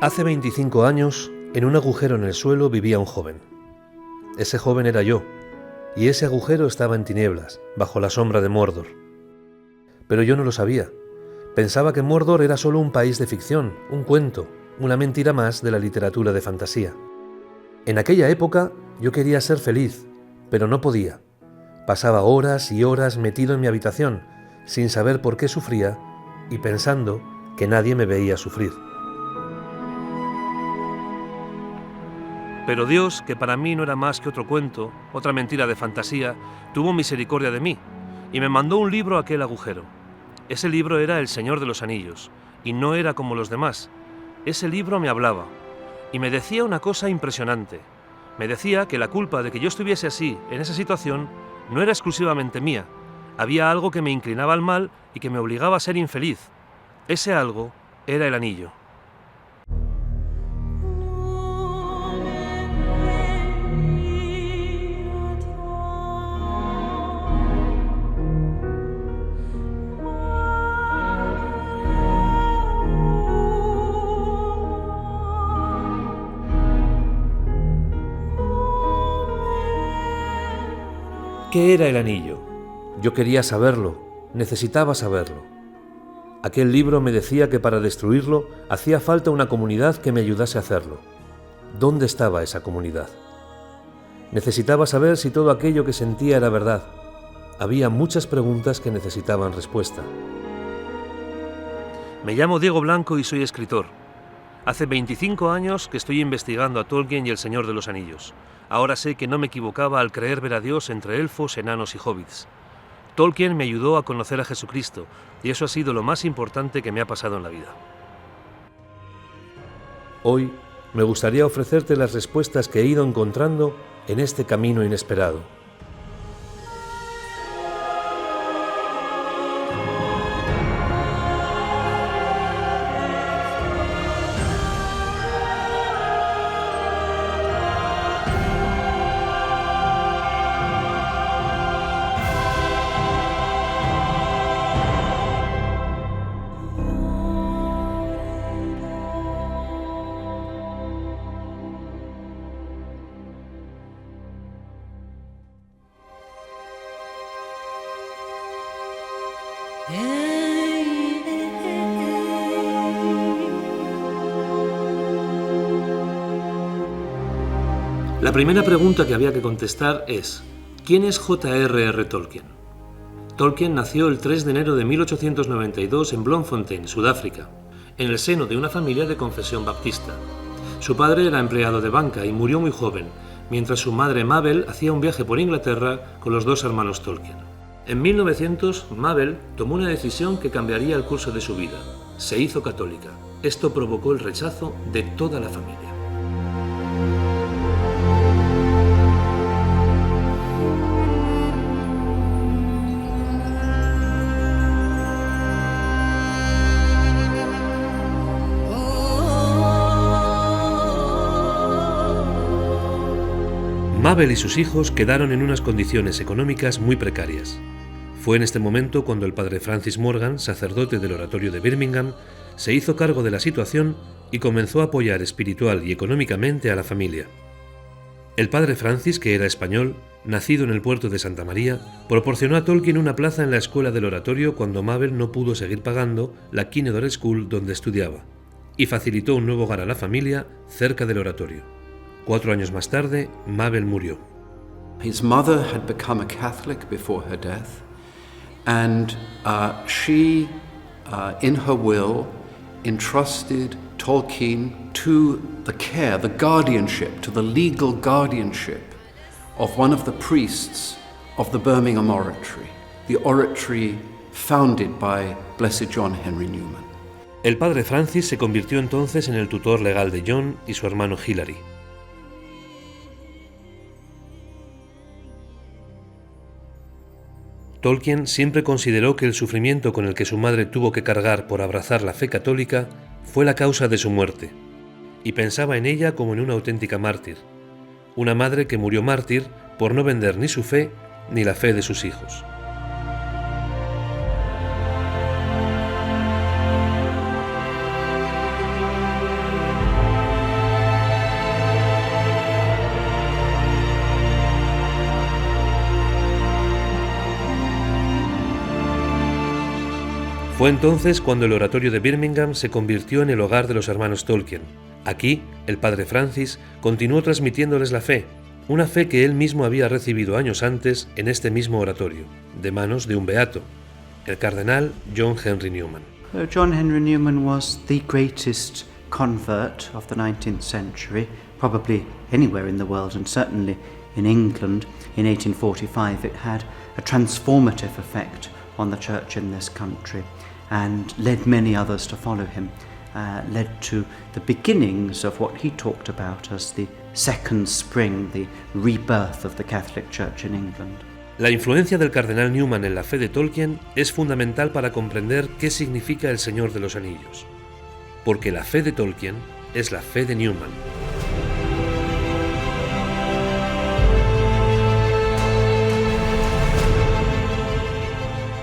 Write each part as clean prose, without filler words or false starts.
Hace 25 años, en un agujero en el suelo vivía un joven. Ese joven era yo, y ese agujero estaba en tinieblas, bajo la sombra de Mordor. Pero yo no lo sabía. Pensaba que Mordor era solo un país de ficción, un cuento, una mentira más de la literatura de fantasía. En aquella época yo quería ser feliz, pero no podía. Pasaba horas y horas metido en mi habitación, sin saber por qué sufría y pensando que nadie me veía sufrir. Pero Dios, que para mí no era más que otro cuento, otra mentira de fantasía, tuvo misericordia de mí y me mandó un libro a aquel agujero. Ese libro era El Señor de los Anillos, y no era como los demás. Ese libro me hablaba, y me decía una cosa impresionante. Me decía que la culpa de que yo estuviese así, en esa situación, no era exclusivamente mía. Había algo que me inclinaba al mal y que me obligaba a ser infeliz. Ese algo era el anillo. ¿Qué era el anillo? Yo quería saberlo, necesitaba saberlo. Aquel libro me decía que para destruirlo hacía falta una comunidad que me ayudase a hacerlo. ¿Dónde estaba esa comunidad? Necesitaba saber si todo aquello que sentía era verdad. Había muchas preguntas que necesitaban respuesta. Me llamo Diego Blanco y soy escritor. Hace 25 años que estoy investigando a Tolkien y el Señor de los Anillos. Ahora sé que no me equivocaba al creer ver a Dios entre elfos, enanos y hobbits. Tolkien me ayudó a conocer a Jesucristo, y eso ha sido lo más importante que me ha pasado en la vida. Hoy me gustaría ofrecerte las respuestas que he ido encontrando en este camino inesperado. La primera pregunta que había que contestar es: ¿quién es J.R.R. Tolkien? Tolkien nació el 3 de enero de 1892 en Bloemfontein, Sudáfrica, en el seno de una familia de confesión baptista. Su padre era empleado de banca y murió muy joven, mientras su madre Mabel hacía un viaje por Inglaterra con los dos hermanos Tolkien. En 1900, Mabel tomó una decisión que cambiaría el curso de su vida. Se hizo católica. Esto provocó el rechazo de toda la familia. Mabel y sus hijos quedaron en unas condiciones económicas muy precarias. Fue en este momento cuando el padre Francis Morgan, sacerdote del oratorio de Birmingham, se hizo cargo de la situación y comenzó a apoyar espiritual y económicamente a la familia. El padre Francis, que era español, nacido en el puerto de Santa María, proporcionó a Tolkien una plaza en la escuela del oratorio cuando Mabel no pudo seguir pagando la Kinnedore School donde estudiaba, y facilitó un nuevo hogar a la familia cerca del oratorio. 4 años más tarde, Mabel murió. His mother had become a Catholic before her death, and she, in her will, entrusted Tolkien to the care, the guardianship, to the legal guardianship of one of the priests of the Birmingham Oratory, the oratory founded by Blessed John Henry Newman. El padre Francis se convirtió entonces en el tutor legal de John y su hermano Hilary. Tolkien siempre consideró que el sufrimiento con el que su madre tuvo que cargar por abrazar la fe católica fue la causa de su muerte, y pensaba en ella como en una auténtica mártir, una madre que murió mártir por no vender ni su fe ni la fe de sus hijos. Fue entonces cuando el oratorio de Birmingham se convirtió en el hogar de los hermanos Tolkien. Aquí, el padre Francis continuó transmitiéndoles la fe, una fe que él mismo había recibido años antes en este mismo oratorio, de manos de un beato, el cardenal John Henry Newman. John Henry Newman was the greatest convert of the 19th century, probably anywhere in the world, and certainly in England in 1845. It had a transformative effect on the church in this country and led many others to follow him. Led to the beginnings of what he talked about as the second spring, the rebirth of the Catholic Church in England. La influencia del cardenal Newman en la fe de Tolkien es fundamental para comprender qué significa el Señor de los Anillos, porque la fe de Tolkien es la fe de Newman.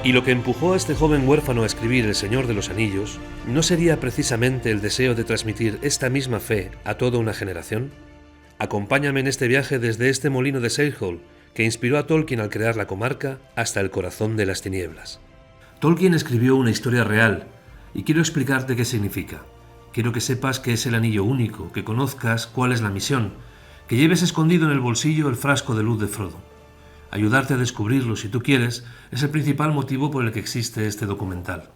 Y lo que empujó a este joven huérfano a escribir El Señor de los Anillos no sería precisamente el deseo de transmitir esta misma fe a toda una generación. Acompáñame en este viaje desde este molino de Salehole, que inspiró a Tolkien al crear la comarca, hasta el corazón de las tinieblas. Tolkien escribió una historia real, y quiero explicarte qué significa. Quiero que sepas que es el anillo único, que conozcas cuál es la misión, que lleves escondido en el bolsillo el frasco de luz de Frodo. Ayudarte a descubrirlo, si tú quieres, es el principal motivo por el que existe este documental.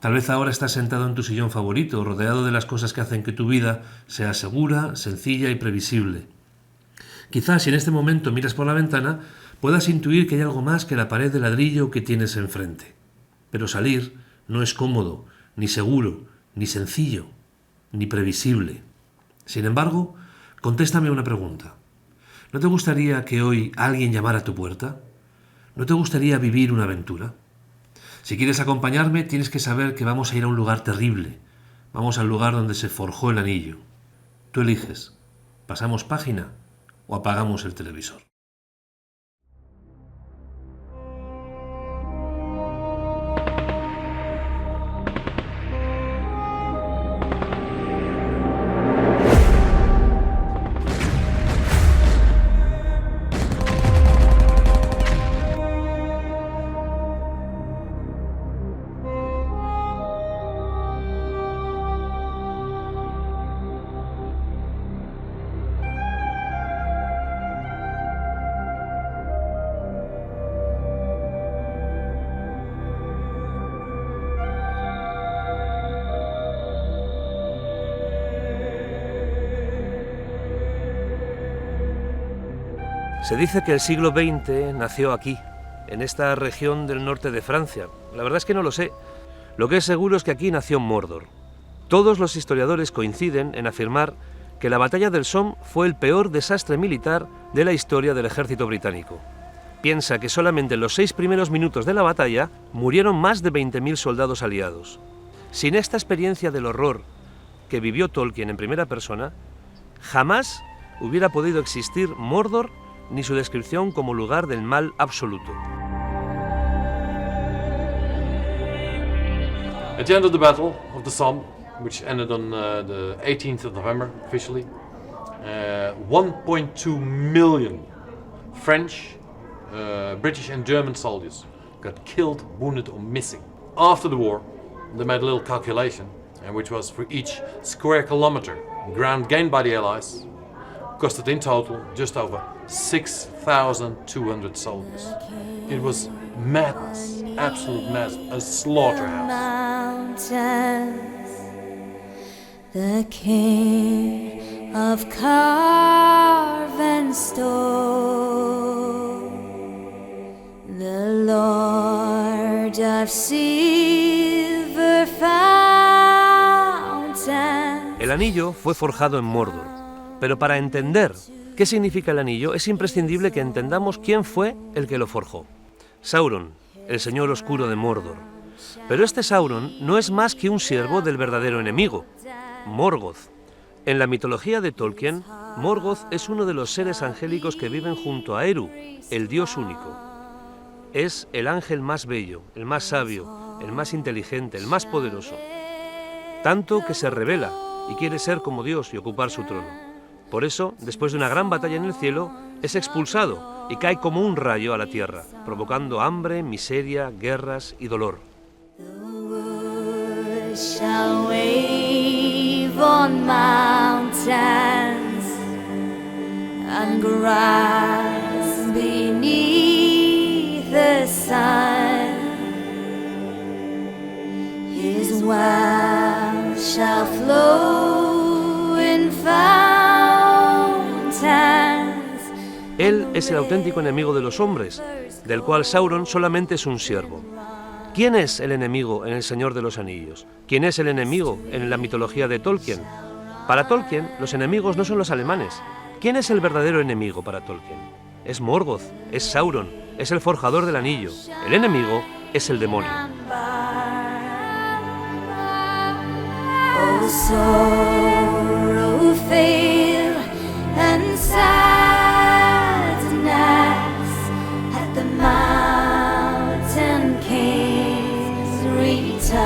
Tal vez ahora estás sentado en tu sillón favorito, rodeado de las cosas que hacen que tu vida sea segura, sencilla y previsible. Quizás si en este momento miras por la ventana, puedas intuir que hay algo más que la pared de ladrillo que tienes enfrente. Pero salir no es cómodo, ni seguro, ni sencillo, ni previsible. Sin embargo, contéstame una pregunta. ¿No te gustaría que hoy alguien llamara a tu puerta? ¿No te gustaría vivir una aventura? Si quieres acompañarme, tienes que saber que vamos a ir a un lugar terrible. Vamos al lugar donde se forjó el anillo. Tú eliges. ¿Pasamos página o apagamos el televisor? Se dice que el siglo XX nació aquí, en esta región del norte de Francia. La verdad es que no lo sé. Lo que es seguro es que aquí nació Mordor. Todos los historiadores coinciden en afirmar que la batalla del Somme fue el peor desastre militar de la historia del ejército británico. Piensa que solamente en los 6 primeros minutos de la batalla murieron más de 20.000 soldados aliados. Sin esta experiencia del horror que vivió Tolkien en primera persona, jamás hubiera podido existir Mordor ni su descripción como lugar del mal absoluto. At the end of the Battle of the Somme, which ended on the 18th of November officially, 1.2 million French, British and German soldiers got killed, wounded or missing. After the war, they made a little calculation, which was for each square kilometer ground gained by the Allies, costed in total just over 6,200 soldiers. It was madness, absolute madness, a slaughterhouse. The King of carven stone, the Lord of silver fountain. El anillo fue forjado en Mordor, pero para entender qué significa el anillo es imprescindible que entendamos quién fue el que lo forjó. Sauron, el señor oscuro de Mordor. Pero este Sauron no es más que un siervo del verdadero enemigo, Morgoth. En la mitología de Tolkien, Morgoth es uno de los seres angélicos que viven junto a Eru, el dios único. Es el ángel más bello, el más sabio, el más inteligente, el más poderoso. Tanto que se revela y quiere ser como Dios y ocupar su trono. Por eso, después de una gran batalla en el cielo, es expulsado y cae como un rayo a la tierra, provocando hambre, miseria, guerras y dolor. shall wave on mountains and grass beneath the sun. His well shall flow in fountains. Él es el auténtico enemigo de los hombres, del cual Sauron solamente es un siervo. ¿Quién es el enemigo en El Señor de los Anillos? ¿Quién es el enemigo en la mitología de Tolkien? Para Tolkien, los enemigos no son los alemanes. ¿Quién es el verdadero enemigo para Tolkien? Es Morgoth, es Sauron, es el forjador del anillo. El enemigo es el demonio. Oh, sorrow, fail, and sadness at the mountain king's return.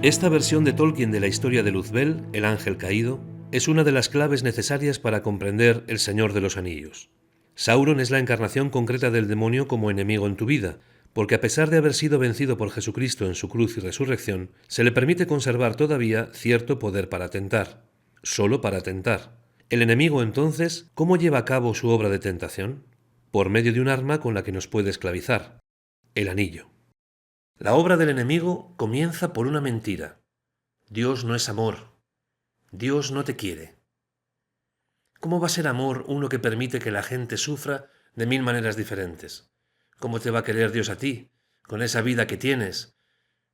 Esta versión de Tolkien de la historia de Luzbel, el ángel caído, es una de las claves necesarias para comprender El Señor de los Anillos. Sauron es la encarnación concreta del demonio como enemigo en tu vida, porque a pesar de haber sido vencido por Jesucristo en su cruz y resurrección, se le permite conservar todavía cierto poder para tentar. Solo para tentar. El enemigo, entonces, ¿cómo lleva a cabo su obra de tentación? Por medio de un arma con la que nos puede esclavizar: el anillo. La obra del enemigo comienza por una mentira. Dios no es amor. Dios no te quiere. ¿Cómo va a ser amor uno que permite que la gente sufra de 1000 maneras diferentes? ¿Cómo te va a querer Dios a ti, con esa vida que tienes,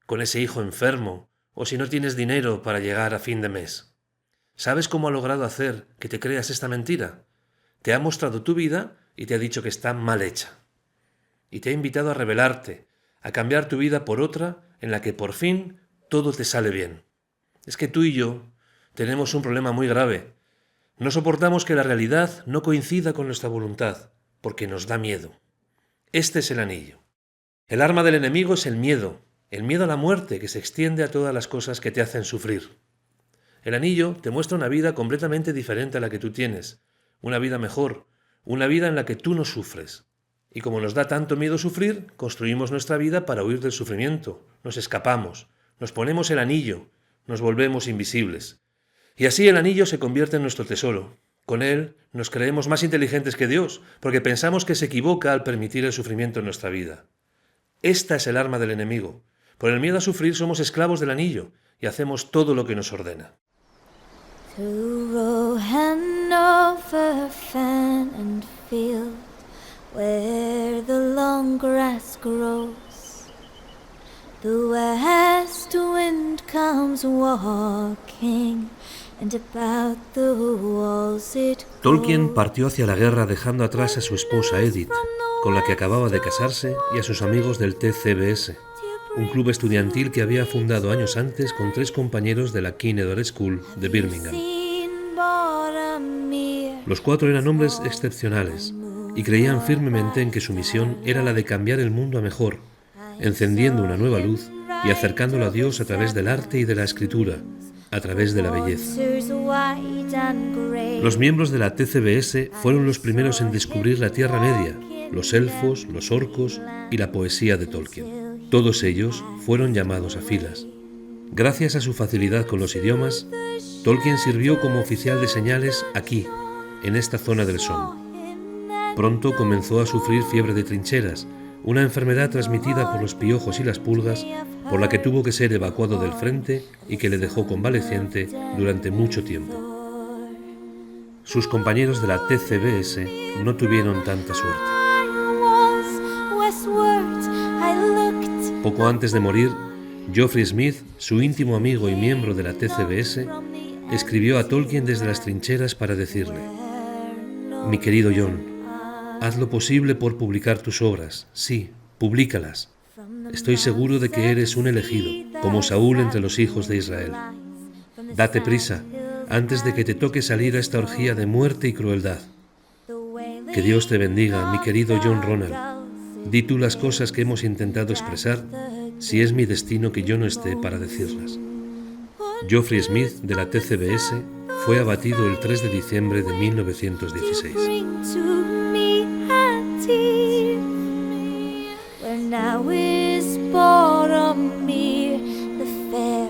con ese hijo enfermo, o si no tienes dinero para llegar a fin de mes? ¿Sabes cómo ha logrado hacer que te creas esta mentira? Te ha mostrado tu vida y te ha dicho que está mal hecha. Y te ha invitado a rebelarte, a cambiar tu vida por otra en la que por fin todo te sale bien. Es que tú y yo tenemos un problema muy grave. No soportamos que la realidad no coincida con nuestra voluntad, porque nos da miedo. Este es el anillo. El arma del enemigo es el miedo a la muerte que se extiende a todas las cosas que te hacen sufrir. El anillo te muestra una vida completamente diferente a la que tú tienes, una vida mejor, una vida en la que tú no sufres. Y como nos da tanto miedo sufrir, construimos nuestra vida para huir del sufrimiento, nos escapamos, nos ponemos el anillo, nos volvemos invisibles. Y así el anillo se convierte en nuestro tesoro. Con él nos creemos más inteligentes que Dios, porque pensamos que se equivoca al permitir el sufrimiento en nuestra vida. Esta es el arma del enemigo. Por el miedo a sufrir somos esclavos del anillo y hacemos todo lo que nos ordena. Through row and over fen and field, where the long grass grows, the west wind comes walking, and about the walls it goes. Tolkien partió hacia la guerra dejando atrás a su esposa Edith, con la que acababa de casarse, y a sus amigos del TCBS, un club estudiantil que había fundado años antes con 3 compañeros de la Kinnedore School de Birmingham. Los 4 eran hombres excepcionales y creían firmemente en que su misión era la de cambiar el mundo a mejor, encendiendo una nueva luz y acercándolo a Dios a través del arte y de la escritura, a través de la belleza. Los miembros de la TCBS fueron los primeros en descubrir la Tierra Media, los elfos, los orcos y la poesía de Tolkien. Todos ellos fueron llamados a filas. Gracias a su facilidad con los idiomas, Tolkien sirvió como oficial de señales aquí, en esta zona del Somme. Pronto comenzó a sufrir fiebre de trincheras, una enfermedad transmitida por los piojos y las pulgas, por la que tuvo que ser evacuado del frente y que le dejó convaleciente durante mucho tiempo. Sus compañeros de la TCBS no tuvieron tanta suerte. Poco antes de morir, Geoffrey Smith, su íntimo amigo y miembro de la TCBS, escribió a Tolkien desde las trincheras para decirle: «Mi querido John, haz lo posible por publicar tus obras. Sí, públicalas. Estoy seguro de que eres un elegido, como Saúl entre los hijos de Israel. Date prisa, antes de que te toque salir a esta orgía de muerte y crueldad. Que Dios te bendiga, mi querido John Ronald. Di tú las cosas que hemos intentado expresar, si es mi destino que yo no esté para decirlas». Geoffrey Smith, de la TCBS, fue abatido el 3 de diciembre de 1916. When I was born mere the fair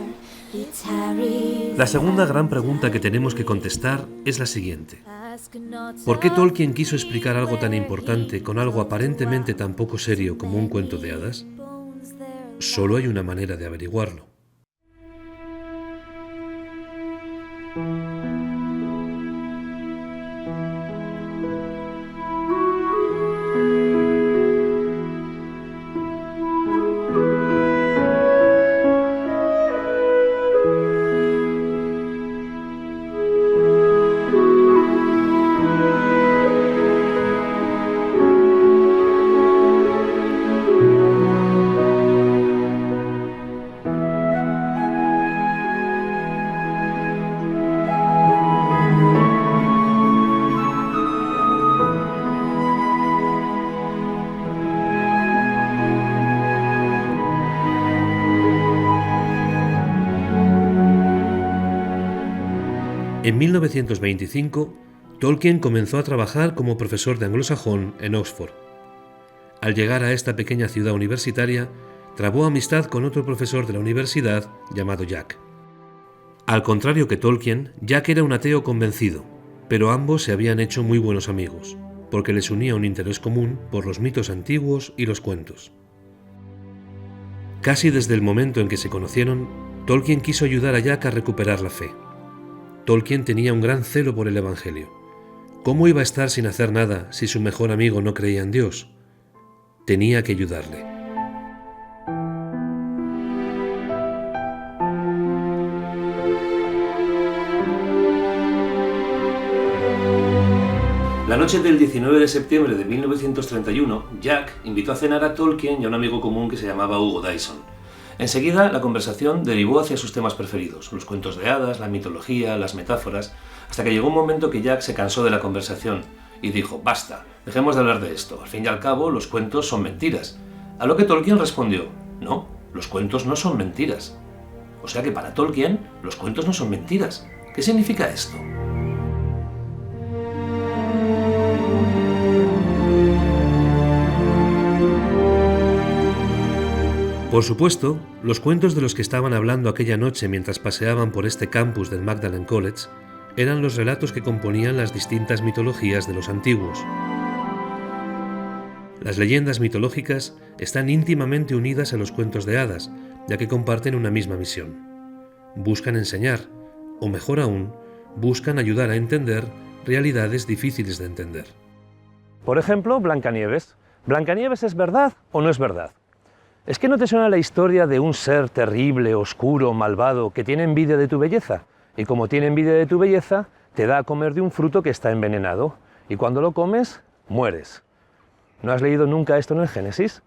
he tarries. La segunda gran pregunta que tenemos que contestar es la siguiente. Ask not ¿Por qué Tolkien quiso explicar algo tan importante con algo aparentemente tan poco serio como un cuento de hadas? bones there. Solo hay una manera de averiguarlo. En 1925, Tolkien comenzó a trabajar como profesor de anglosajón en Oxford. Al llegar a esta pequeña ciudad universitaria, trabó amistad con otro profesor de la universidad llamado Jack. Al contrario que Tolkien, Jack era un ateo convencido, pero ambos se habían hecho muy buenos amigos, porque les unía un interés común por los mitos antiguos y los cuentos. Casi desde el momento en que se conocieron, Tolkien quiso ayudar a Jack a recuperar la fe. Tolkien tenía un gran celo por el Evangelio. ¿Cómo iba a estar sin hacer nada si su mejor amigo no creía en Dios? Tenía que ayudarle. La noche del 19 de septiembre de 1931, Jack invitó a cenar a Tolkien y a un amigo común que se llamaba Hugo Dyson. Enseguida, la conversación derivó hacia sus temas preferidos, los cuentos de hadas, la mitología, las metáforas, hasta que llegó un momento que Jack se cansó de la conversación y dijo: «Basta, dejemos de hablar de esto, al fin y al cabo los cuentos son mentiras». A lo que Tolkien respondió: «No, los cuentos no son mentiras». O sea que para Tolkien, los cuentos no son mentiras. ¿Qué significa esto? Por supuesto, los cuentos de los que estaban hablando aquella noche mientras paseaban por este campus del Magdalen College eran los relatos que componían las distintas mitologías de los antiguos. Las leyendas mitológicas están íntimamente unidas a los cuentos de hadas, ya que comparten una misma misión. Buscan enseñar, o mejor aún, buscan ayudar a entender realidades difíciles de entender. Por ejemplo, Blancanieves. ¿Blancanieves es verdad o no es verdad? ¿Es que no te suena la historia de un ser terrible, oscuro, malvado, que tiene envidia de tu belleza? Y como tiene envidia de tu belleza, te da a comer de un fruto que está envenenado. Y cuando lo comes, mueres. ¿No has leído nunca esto en el Génesis?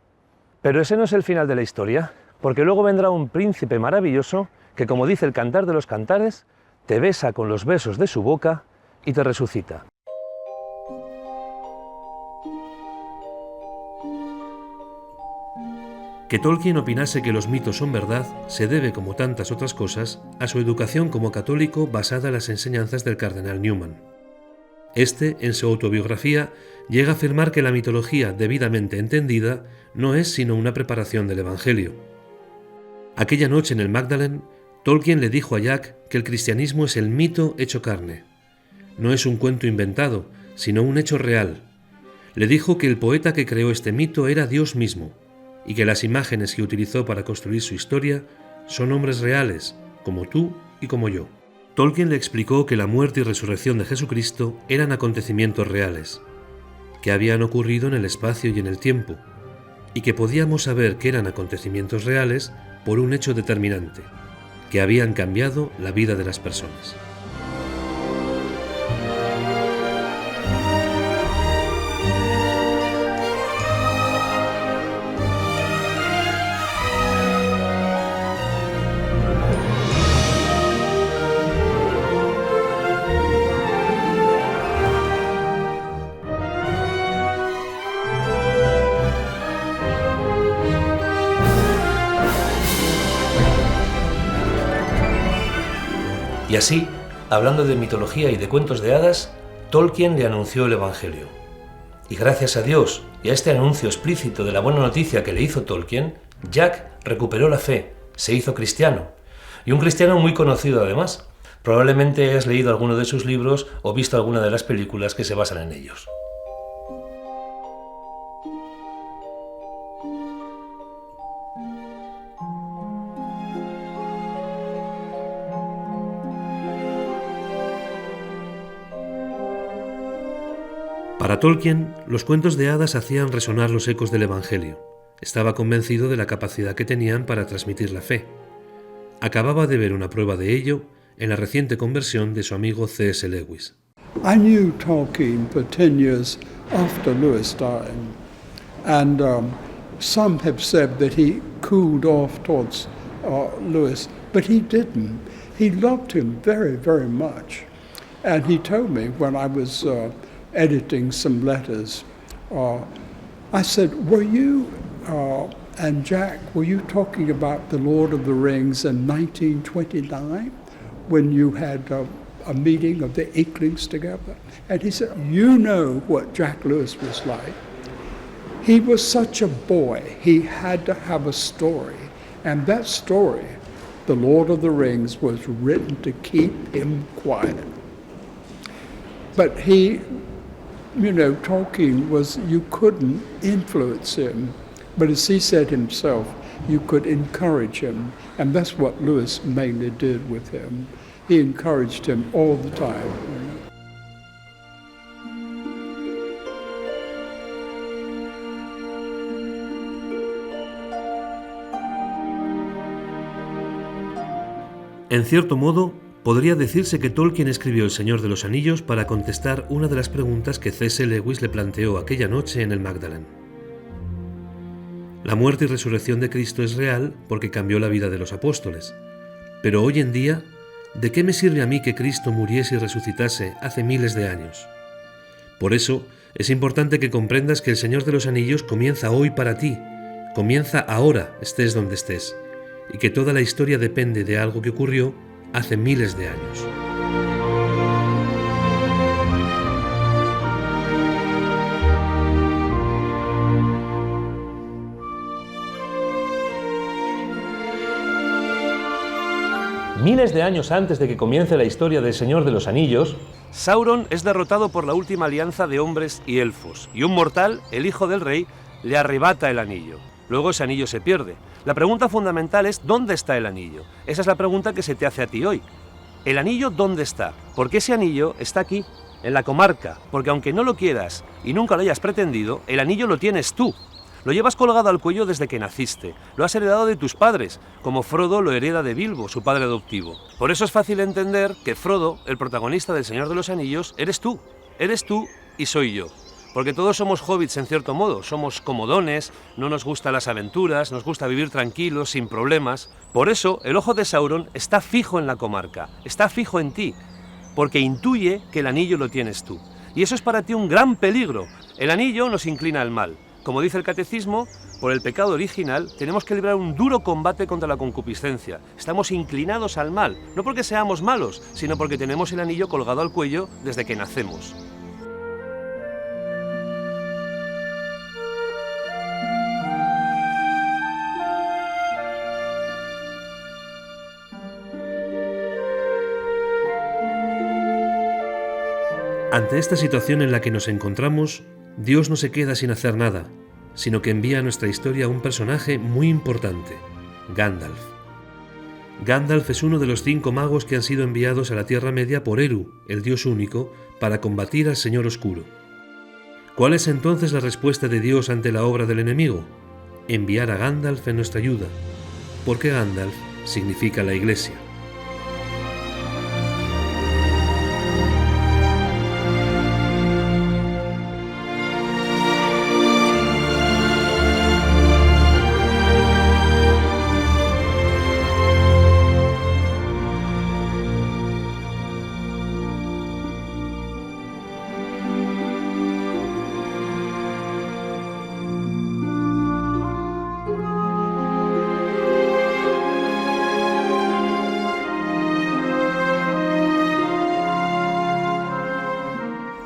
Pero ese no es el final de la historia, porque luego vendrá un príncipe maravilloso que, como dice el Cantar de los Cantares, te besa con los besos de su boca y te resucita. Que Tolkien opinase que los mitos son verdad se debe, como tantas otras cosas, a su educación como católico basada en las enseñanzas del cardenal Newman. Este, en su autobiografía, llega a afirmar que la mitología debidamente entendida no es sino una preparación del Evangelio. Aquella noche en el Magdalen, Tolkien le dijo a Jack que el cristianismo es el mito hecho carne. No es un cuento inventado, sino un hecho real. Le dijo que el poeta que creó este mito era Dios mismo, y que las imágenes que utilizó para construir su historia son hombres reales, como tú y como yo. Tolkien le explicó que la muerte y resurrección de Jesucristo eran acontecimientos reales, que habían ocurrido en el espacio y en el tiempo, y que podíamos saber que eran acontecimientos reales por un hecho determinante, que habían cambiado la vida de las personas. Y así, hablando de mitología y de cuentos de hadas, Tolkien le anunció el Evangelio. Y gracias a Dios y a este anuncio explícito de la buena noticia que le hizo Tolkien, Jack recuperó la fe, se hizo cristiano, y un cristiano muy conocido además. Probablemente hayas leído alguno de sus libros o visto alguna de las películas que se basan en ellos. Para Tolkien, los cuentos de hadas hacían resonar los ecos del Evangelio. Estaba convencido de la capacidad que tenían para transmitir la fe. Acababa de ver una prueba de ello en la reciente conversión de su amigo C.S. Lewis. I knew Tolkien for 10 years after Lewis died, and some have said that he cooled off towards Lewis, but he didn't. He loved him very, very much. And he told me when I was editing some letters, I said, were you and Jack, were you talking about The Lord of the Rings in 1929 when you had a meeting of the Inklings together? And he said, you know what Jack Lewis was like. He was such a boy. He had to have a story. And that story, The Lord of the Rings, was written to keep him quiet. But he, Tolkien was, you couldn't influence him. But as he said himself, you could encourage him. And that's what Lewis mainly did with him. He encouraged him all the time. En cierto modo, podría decirse que Tolkien escribió El Señor de los Anillos para contestar una de las preguntas que C.S. Lewis le planteó aquella noche en el Magdalen. La muerte y resurrección de Cristo es real porque cambió la vida de los apóstoles. Pero hoy en día, ¿de qué me sirve a mí que Cristo muriese y resucitase hace miles de años? Por eso, es importante que comprendas que El Señor de los Anillos comienza hoy para ti, comienza ahora, estés donde estés, y que toda la historia depende de algo que ocurrió hace miles de años. Miles de años antes de que comience la historia del Señor de los Anillos, Sauron es derrotado por la última alianza de hombres y elfos, y un mortal, el hijo del rey, le arrebata el anillo. Luego ese anillo se pierde. La pregunta fundamental es ¿dónde está el anillo? Esa es la pregunta que se te hace a ti hoy. ¿El anillo dónde está? Porque ese anillo está aquí, en la comarca, porque aunque no lo quieras y nunca lo hayas pretendido, el anillo lo tienes tú. Lo llevas colgado al cuello desde que naciste, lo has heredado de tus padres, como Frodo lo hereda de Bilbo, su padre adoptivo. Por eso es fácil entender que Frodo, el protagonista del Señor de los Anillos, eres tú y soy yo. Porque todos somos hobbits en cierto modo, somos comodones, no nos gustan las aventuras, nos gusta vivir tranquilos, sin problemas. Por eso el ojo de Sauron está fijo en la comarca, está fijo en ti, porque intuye que el anillo lo tienes tú. Y eso es para ti un gran peligro. El anillo nos inclina al mal. Como dice el catecismo, por el pecado original tenemos que librar un duro combate contra la concupiscencia. Estamos inclinados al mal, no porque seamos malos, sino porque tenemos el anillo colgado al cuello desde que nacemos. Ante esta situación en la que nos encontramos, Dios no se queda sin hacer nada, sino que envía a nuestra historia a un personaje muy importante, Gandalf. Gandalf es uno de los 5 magos que han sido enviados a la Tierra Media por Eru, el Dios único, para combatir al Señor Oscuro. ¿Cuál es entonces la respuesta de Dios ante la obra del enemigo? Enviar a Gandalf en nuestra ayuda, porque Gandalf significa la Iglesia.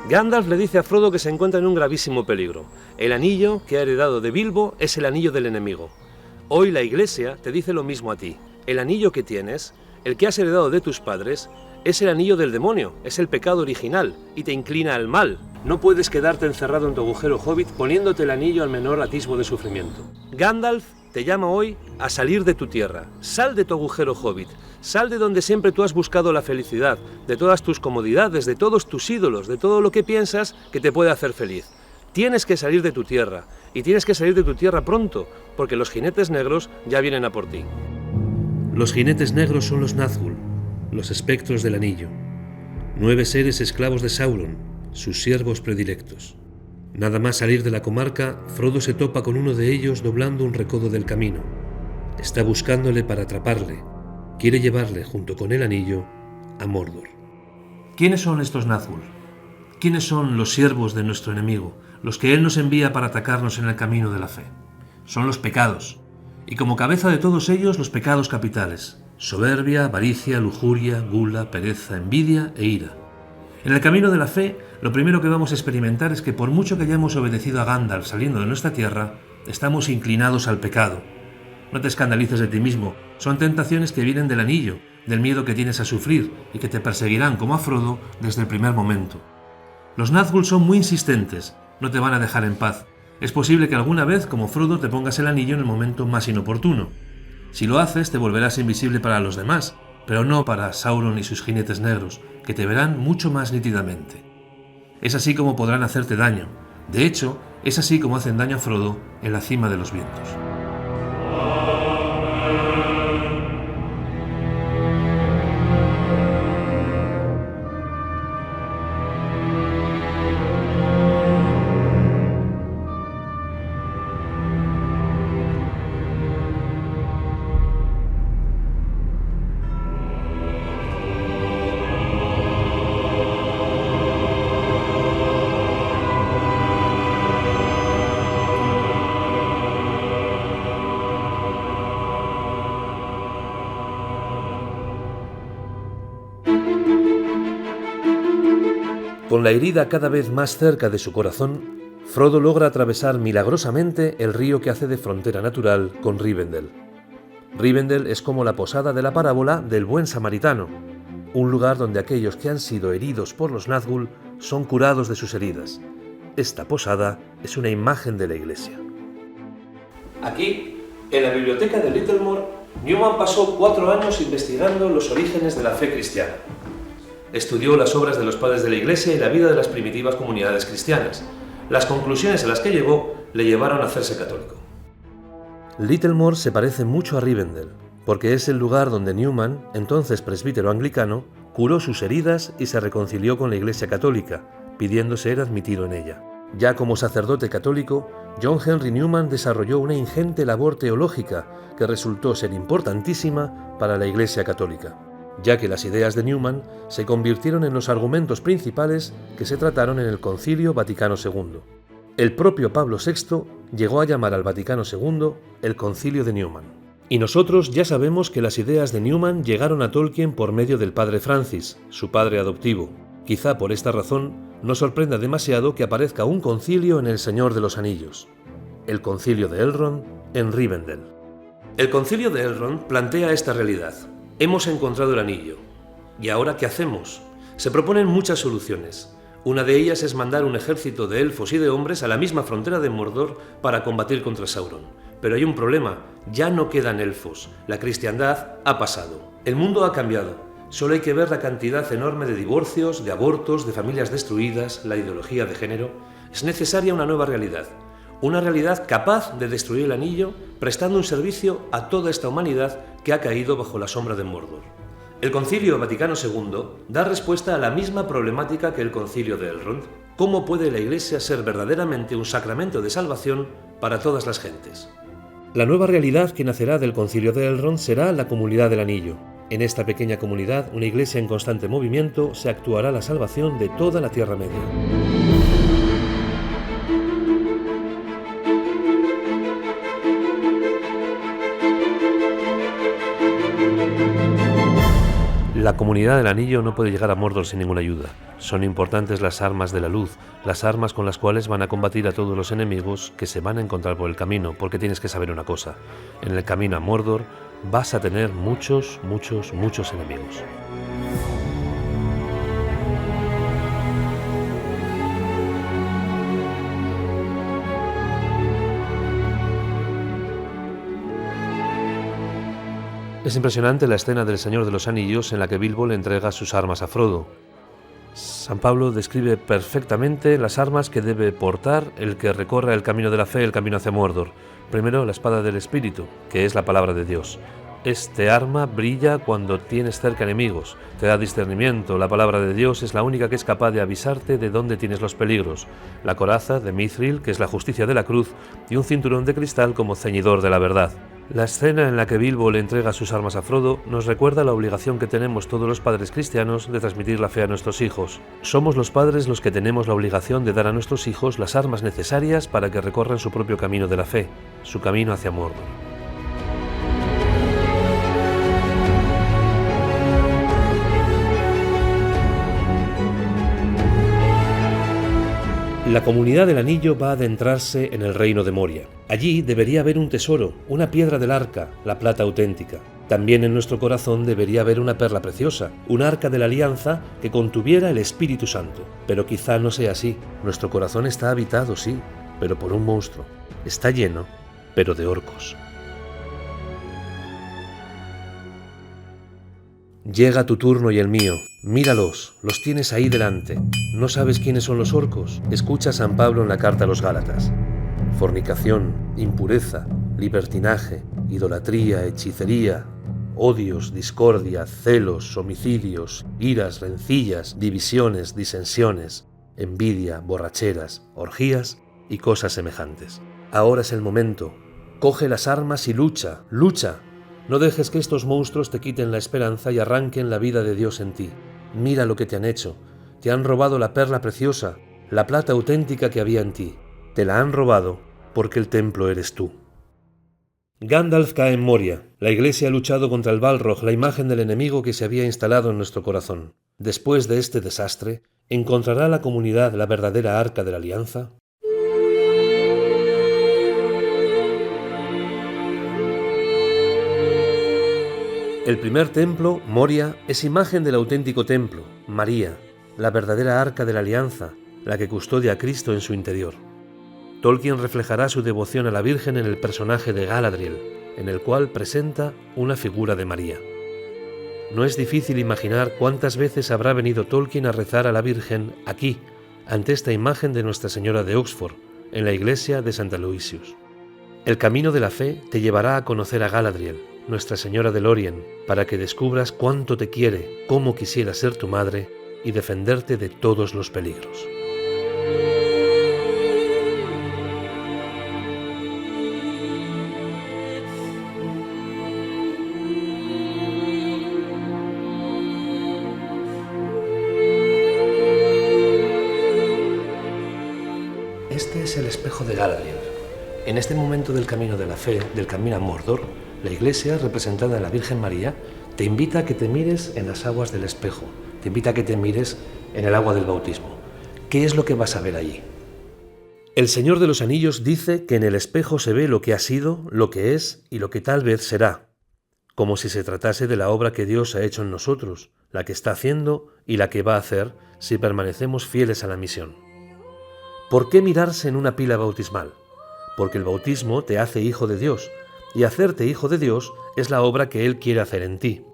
Gandalf le dice a Frodo que se encuentra en un gravísimo peligro. El anillo que ha heredado de Bilbo es el anillo del enemigo. Hoy la Iglesia te dice lo mismo a ti. El anillo que tienes, el que has heredado de tus padres, es el anillo del demonio, es el pecado original y te inclina al mal. No puedes quedarte encerrado en tu agujero hobbit poniéndote el anillo al menor atisbo de sufrimiento. Gandalf te llama hoy a salir de tu tierra. Sal de tu agujero hobbit. Sal de donde siempre tú has buscado la felicidad, de todas tus comodidades, de todos tus ídolos, de todo lo que piensas que te puede hacer feliz. Tienes que salir de tu tierra, y tienes que salir de tu tierra pronto, porque los jinetes negros ya vienen a por ti. Los jinetes negros son los Nazgûl, los espectros del anillo. 9 seres esclavos de Sauron, sus siervos predilectos. Nada más salir de la comarca, Frodo se topa con uno de ellos doblando un recodo del camino. Está buscándole para atraparle. Quiere llevarle, junto con el anillo, a Mordor. ¿Quiénes son estos Nazgûl? ¿Quiénes son los siervos de nuestro enemigo, los que él nos envía para atacarnos en el camino de la fe? Son los pecados, y como cabeza de todos ellos, los pecados capitales: soberbia, avaricia, lujuria, gula, pereza, envidia e ira. En el camino de la fe, lo primero que vamos a experimentar es que por mucho que hayamos obedecido a Gandalf saliendo de nuestra tierra, estamos inclinados al pecado. No te escandalices de ti mismo, son tentaciones que vienen del anillo, del miedo que tienes a sufrir y que te perseguirán como a Frodo desde el primer momento. Los Nazgûl son muy insistentes, no te van a dejar en paz. Es posible que alguna vez, como Frodo, te pongas el anillo en el momento más inoportuno. Si lo haces, te volverás invisible para los demás, pero no para Sauron y sus jinetes negros, que te verán mucho más nítidamente. Es así como podrán hacerte daño. De hecho, es así como hacen daño a Frodo en la cima de los vientos. Con la herida cada vez más cerca de su corazón, Frodo logra atravesar milagrosamente el río que hace de frontera natural con Rivendell. Rivendell es como la posada de la parábola del buen samaritano, un lugar donde aquellos que han sido heridos por los Nazgûl son curados de sus heridas. Esta posada es una imagen de la Iglesia. Aquí, en la biblioteca de Littlemore, Newman pasó 4 años investigando los orígenes de la fe cristiana. Estudió las obras de los padres de la Iglesia y la vida de las primitivas comunidades cristianas. Las conclusiones a las que llegó le llevaron a hacerse católico. Littlemore se parece mucho a Rivendell, porque es el lugar donde Newman, entonces presbítero anglicano, curó sus heridas y se reconcilió con la Iglesia católica, pidiendo ser admitido en ella. Ya como sacerdote católico, John Henry Newman desarrolló una ingente labor teológica que resultó ser importantísima para la Iglesia católica, ya que las ideas de Newman se convirtieron en los argumentos principales que se trataron en el Concilio Vaticano II. El propio Pablo VI llegó a llamar al Vaticano II el Concilio de Newman. Y nosotros ya sabemos que las ideas de Newman llegaron a Tolkien por medio del padre Francis, su padre adoptivo. Quizá por esta razón no sorprenda demasiado que aparezca un concilio en El Señor de los Anillos, el Concilio de Elrond en Rivendell. El Concilio de Elrond plantea esta realidad. Hemos encontrado el anillo. ¿Y ahora qué hacemos? Se proponen muchas soluciones. Una de ellas es mandar un ejército de elfos y de hombres a la misma frontera de Mordor para combatir contra Sauron. Pero hay un problema, ya no quedan elfos. La cristiandad ha pasado. El mundo ha cambiado. Solo hay que ver la cantidad enorme de divorcios, de abortos, de familias destruidas, la ideología de género. Es necesaria una nueva realidad. Una realidad capaz de destruir el anillo, prestando un servicio a toda esta humanidad que ha caído bajo la sombra de Mordor. El Concilio Vaticano II da respuesta a la misma problemática que el Concilio de Elrond. ¿Cómo puede la Iglesia ser verdaderamente un sacramento de salvación para todas las gentes? La nueva realidad que nacerá del Concilio de Elrond será la Comunidad del Anillo. En esta pequeña comunidad, una Iglesia en constante movimiento, se actuará la salvación de toda la Tierra Media. La comunidad del anillo no puede llegar a Mordor sin ninguna ayuda. Son importantes las armas de la luz, las armas con las cuales van a combatir a todos los enemigos que se van a encontrar por el camino, porque tienes que saber una cosa: en el camino a Mordor vas a tener muchos enemigos. Es impresionante la escena del Señor de los Anillos en la que Bilbo le entrega sus armas a Frodo. San Pablo describe perfectamente las armas que debe portar el que recorra el camino de la fe, el camino hacia Mordor. Primero, la espada del Espíritu, que es la palabra de Dios. Este arma brilla cuando tienes cerca enemigos, te da discernimiento. La palabra de Dios es la única que es capaz de avisarte de dónde tienes los peligros. La coraza de Mithril, que es la justicia de la cruz, y un cinturón de cristal como ceñidor de la verdad. La escena en la que Bilbo le entrega sus armas a Frodo nos recuerda la obligación que tenemos todos los padres cristianos de transmitir la fe a nuestros hijos. Somos los padres los que tenemos la obligación de dar a nuestros hijos las armas necesarias para que recorran su propio camino de la fe, su camino hacia Mordor. La comunidad del anillo va a adentrarse en el reino de Moria. Allí debería haber un tesoro, una piedra del arca, la plata auténtica. También en nuestro corazón debería haber una perla preciosa, un arca de la alianza que contuviera el Espíritu Santo. Pero quizá no sea así. Nuestro corazón está habitado, sí, pero por un monstruo. Está lleno, pero de orcos. Llega tu turno y el mío. Míralos, los tienes ahí delante. ¿No sabes quiénes son los orcos? Escucha a San Pablo en la carta a los Gálatas. Fornicación, impureza, libertinaje, idolatría, hechicería, odios, discordia, celos, homicidios, iras, rencillas, divisiones, disensiones, envidia, borracheras, orgías y cosas semejantes. Ahora es el momento. Coge las armas y lucha, lucha. No dejes que estos monstruos te quiten la esperanza y arranquen la vida de Dios en ti. Mira lo que te han hecho. Te han robado la perla preciosa, la plata auténtica que había en ti. Te la han robado porque el templo eres tú. Gandalf cae en Moria. La iglesia ha luchado contra el Balrog, la imagen del enemigo que se había instalado en nuestro corazón. Después de este desastre, ¿encontrará la comunidad la verdadera arca de la alianza? El primer templo, Moria, es imagen del auténtico templo, María, la verdadera arca de la alianza, la que custodia a Cristo en su interior. Tolkien reflejará su devoción a la Virgen en el personaje de Galadriel, en el cual presenta una figura de María. No es difícil imaginar cuántas veces habrá venido Tolkien a rezar a la Virgen aquí, ante esta imagen de Nuestra Señora de Oxford, en la iglesia de St. Aloysius. El camino de la fe te llevará a conocer a Galadriel, Nuestra Señora de Lórien, para que descubras cuánto te quiere, cómo quisiera ser tu madre y defenderte de todos los peligros. Este es el espejo de Galadriel. En este momento del camino de la fe, del camino a Mordor, la Iglesia, representada en la Virgen María, te invita a que te mires en las aguas del espejo, te invita a que te mires en el agua del bautismo. ¿Qué es lo que vas a ver allí? El Señor de los Anillos dice que en el espejo se ve lo que ha sido, lo que es y lo que tal vez será, como si se tratase de la obra que Dios ha hecho en nosotros, la que está haciendo y la que va a hacer si permanecemos fieles a la misión. ¿Por qué mirarse en una pila bautismal? Porque el bautismo te hace hijo de Dios, y hacerte hijo de Dios es la obra que Él quiere hacer en ti.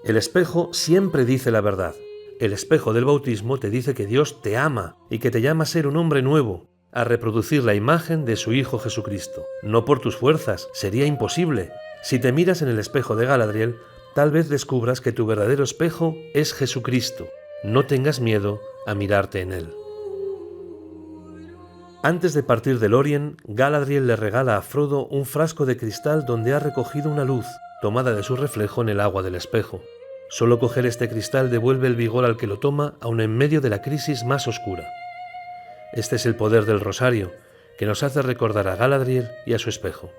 El espejo siempre dice la verdad. El espejo del bautismo te dice que Dios te ama y que te llama a ser un hombre nuevo, a reproducir la imagen de su Hijo Jesucristo. No por tus fuerzas, sería imposible. Si te miras en el espejo de Galadriel, tal vez descubras que tu verdadero espejo es Jesucristo. No tengas miedo a mirarte en Él. Antes de partir de Lórien, Galadriel le regala a Frodo un frasco de cristal donde ha recogido una luz, tomada de su reflejo en el agua del espejo. Solo coger este cristal devuelve el vigor al que lo toma, aun en medio de la crisis más oscura. Este es el poder del rosario, que nos hace recordar a Galadriel y a su espejo.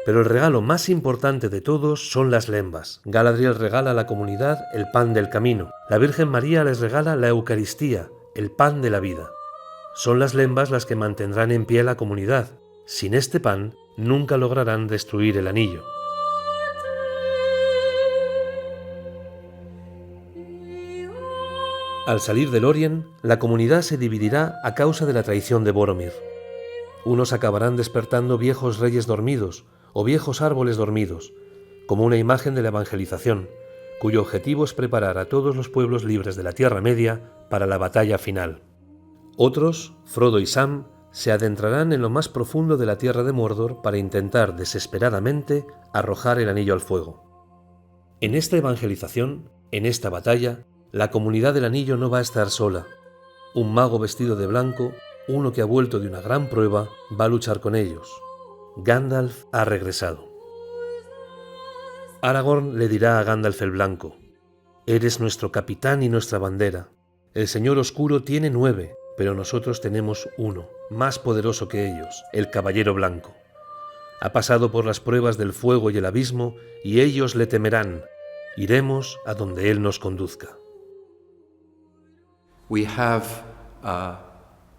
Pero el regalo más importante de todos son las lembas. Galadriel regala a la comunidad el pan del camino. La Virgen María les regala la Eucaristía, el pan de la vida. Son las lembas las que mantendrán en pie la comunidad. Sin este pan, nunca lograrán destruir el anillo. Al salir de Lórien, la comunidad se dividirá a causa de la traición de Boromir. Unos acabarán despertando viejos reyes dormidos o viejos árboles dormidos, como una imagen de la evangelización, cuyo objetivo es preparar a todos los pueblos libres de la Tierra Media para la batalla final. Otros, Frodo y Sam, se adentrarán en lo más profundo de la tierra de Mordor para intentar desesperadamente arrojar el anillo al fuego. En esta evangelización, en esta batalla, la comunidad del anillo no va a estar sola. Un mago vestido de blanco, uno que ha vuelto de una gran prueba, va a luchar con ellos. Gandalf ha regresado. Aragorn le dirá a Gandalf el Blanco: «Eres nuestro capitán y nuestra bandera. El Señor Oscuro tiene 9, pero nosotros tenemos uno, más poderoso que ellos, el Caballero Blanco. Ha pasado por las pruebas del fuego y el abismo, y ellos le temerán. Iremos a donde Él nos conduzca». We have a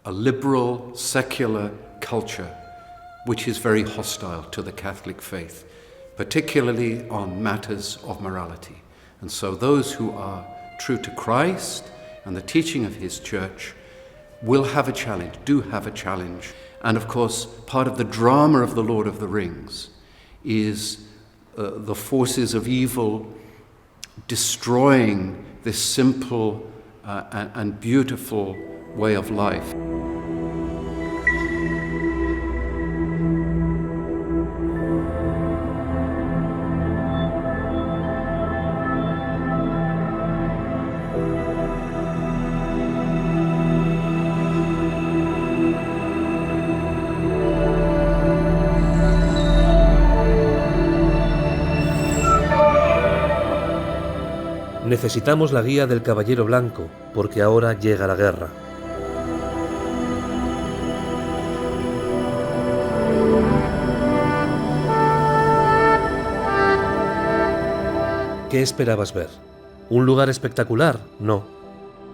liberal, secular culture which is very hostile to the Catholic faith, particularly on matters of morality. And so those who are true to Christ and the teaching of His Church will have a challenge, do have a challenge. And of course, part of the drama of The Lord of the Rings is the forces of evil destroying this simple and beautiful way of life. Necesitamos la guía del Caballero Blanco, porque ahora llega la guerra. ¿Qué esperabas ver? ¿Un lugar espectacular? No.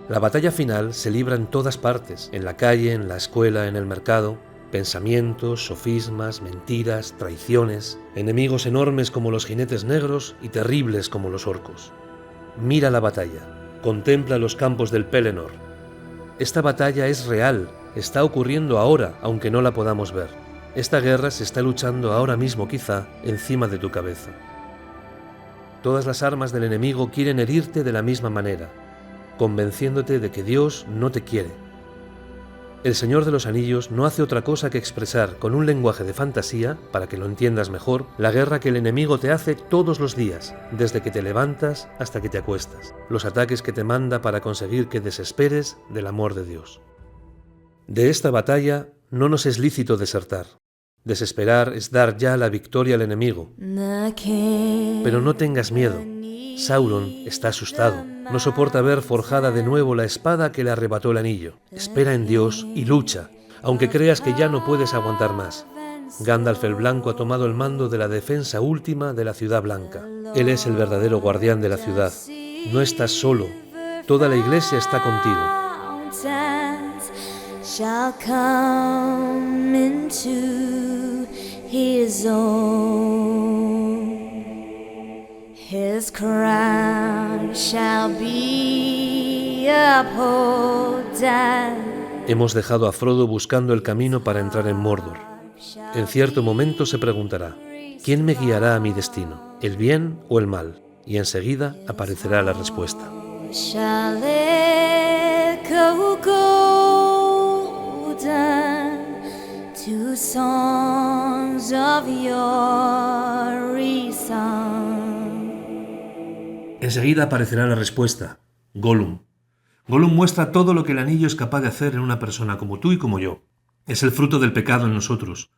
La batalla final se libra en todas partes, en la calle, en la escuela, en el mercado. Pensamientos, sofismas, mentiras, traiciones, enemigos enormes como los jinetes negros y terribles como los orcos. Mira la batalla, contempla los campos del Pelennor. Esta batalla es real, está ocurriendo ahora, aunque no la podamos ver. Esta guerra se está luchando ahora mismo, quizá, encima de tu cabeza. Todas las armas del enemigo quieren herirte de la misma manera, convenciéndote de que Dios no te quiere. El Señor de los Anillos no hace otra cosa que expresar con un lenguaje de fantasía, para que lo entiendas mejor, la guerra que el enemigo te hace todos los días, desde que te levantas hasta que te acuestas, los ataques que te manda para conseguir que desesperes del amor de Dios. De esta batalla no nos es lícito desertar. Desesperar es dar ya la victoria al enemigo. Pero no tengas miedo. Sauron está asustado. No soporta ver forjada de nuevo la espada que le arrebató el anillo. Espera en Dios y lucha, aunque creas que ya no puedes aguantar más. Gandalf el Blanco ha tomado el mando de la defensa última de la Ciudad Blanca. Él es el verdadero guardián de la ciudad. No estás solo. Toda la iglesia está contigo. Shall come into his own. His crown shall be upholden. Hemos dejado a Frodo buscando el camino para entrar en Mordor. En cierto momento se preguntará: ¿quién me guiará a mi destino? ¿El bien o el mal? Y enseguida aparecerá la respuesta. Shall echo golden to songs of your song. Enseguida aparecerá la respuesta: Gollum. Gollum muestra todo lo que el anillo es capaz de hacer en una persona como tú y como yo. Es el fruto del pecado en nosotros.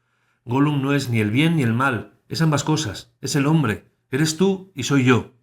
Gollum no es ni el bien ni el mal, es ambas cosas, es el hombre, eres tú y soy yo.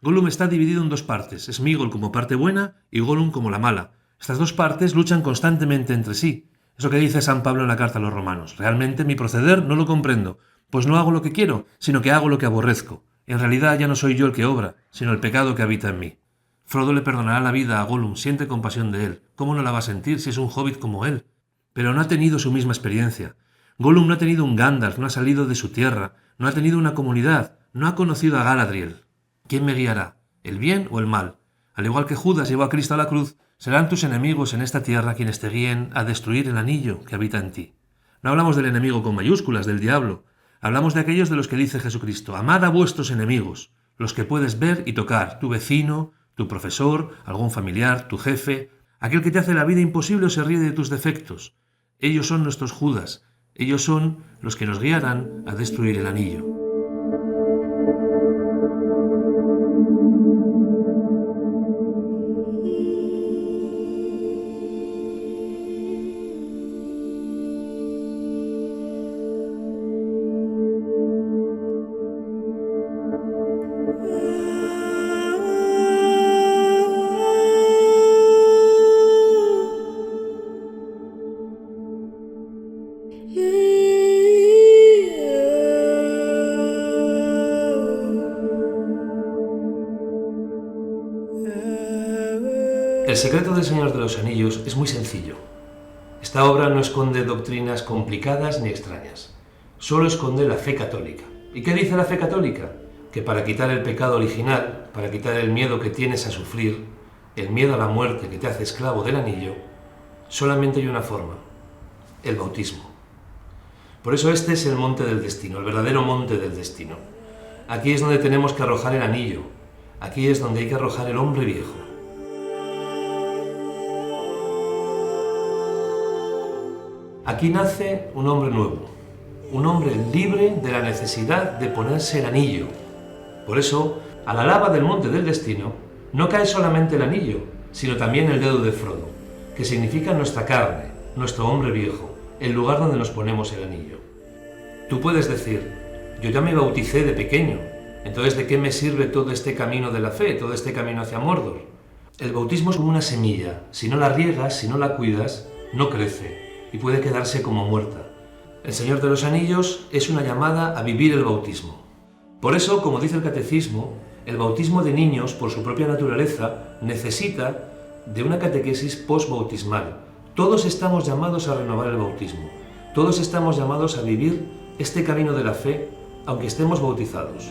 Gollum está dividido en dos partes, Sméagol como parte buena y Gollum como la mala. Estas dos partes luchan constantemente entre sí. Eso que dice San Pablo en la carta a los romanos: realmente mi proceder no lo comprendo, Pues no hago lo que quiero, sino que hago lo que aborrezco. En realidad ya no soy yo el que obra, sino el pecado que habita en mí. Frodo le perdonará la vida a Gollum, siente compasión de él. ¿Cómo no la va a sentir si es un hobbit como él? Pero no ha tenido su misma experiencia. Gollum no ha tenido un Gandalf, no ha salido de su tierra, no ha tenido una comunidad, no ha conocido a Galadriel. ¿Quién me guiará? ¿El bien o el mal? Al igual que Judas llevó a Cristo a la cruz, serán tus enemigos en esta tierra quienes te guíen a destruir el anillo que habita en ti. No hablamos del enemigo con mayúsculas, del diablo. Hablamos de aquellos de los que dice Jesucristo: amad a vuestros enemigos, los que puedes ver y tocar, tu vecino, tu profesor, algún familiar, tu jefe, aquel que te hace la vida imposible o se ríe de tus defectos. Ellos son nuestros Judas, ellos son los que nos guiarán a destruir el anillo. El secreto del Señor de los Anillos es muy sencillo. Esta obra no esconde doctrinas complicadas ni extrañas, solo esconde la fe católica. ¿Y qué dice la fe católica? Que para quitar el pecado original, para quitar el miedo que tienes a sufrir, el miedo a la muerte que te hace esclavo del anillo, solamente hay una forma: el bautismo. Por eso este es el monte del destino, el verdadero monte del destino. Aquí es donde tenemos que arrojar el anillo, aquí es donde hay que arrojar el hombre viejo. Aquí nace un hombre nuevo, un hombre libre de la necesidad de ponerse el anillo. Por eso, a la lava del monte del destino, no cae solamente el anillo, sino también el dedo de Frodo, que significa nuestra carne, nuestro hombre viejo, el lugar donde nos ponemos el anillo. Tú puedes decir: yo ya me bauticé de pequeño, entonces ¿de qué me sirve todo este camino de la fe, todo este camino hacia Mordor? El bautismo es como una semilla, si no la riegas, si no la cuidas, no crece y puede quedarse como muerta. El Señor de los Anillos es una llamada a vivir el bautismo. Por eso, como dice el Catecismo, el bautismo de niños, por su propia naturaleza, necesita de una catequesis postbautismal. Todos estamos llamados a renovar el bautismo. Todos estamos llamados a vivir este camino de la fe, aunque estemos bautizados.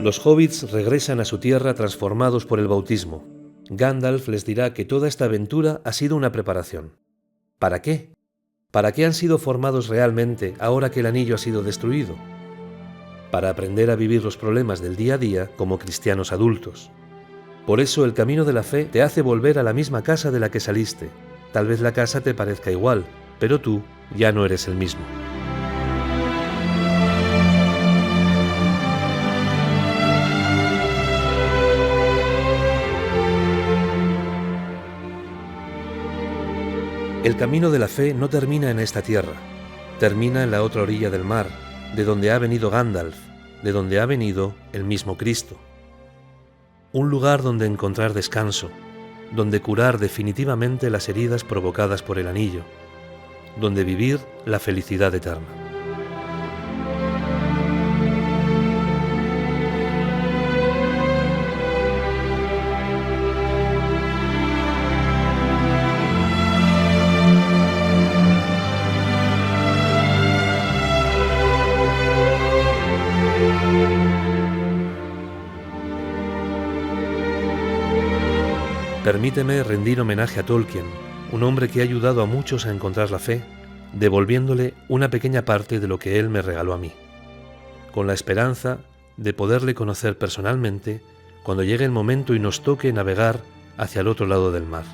Los hobbits regresan a su tierra transformados por el bautismo. Gandalf les dirá que toda esta aventura ha sido una preparación. ¿Para qué? ¿Para qué han sido formados realmente ahora que el anillo ha sido destruido? Para aprender a vivir los problemas del día a día como cristianos adultos. Por eso el camino de la fe te hace volver a la misma casa de la que saliste. Tal vez la casa te parezca igual, pero tú ya no eres el mismo. El camino de la fe no termina en esta tierra, termina en la otra orilla del mar, de donde ha venido Gandalf, de donde ha venido el mismo Cristo. Un lugar donde encontrar descanso, donde curar definitivamente las heridas provocadas por el anillo, donde vivir la felicidad eterna. Permíteme rendir homenaje a Tolkien, un hombre que ha ayudado a muchos a encontrar la fe, devolviéndole una pequeña parte de lo que él me regaló a mí, con la esperanza de poderle conocer personalmente cuando llegue el momento y nos toque navegar hacia el otro lado del mar.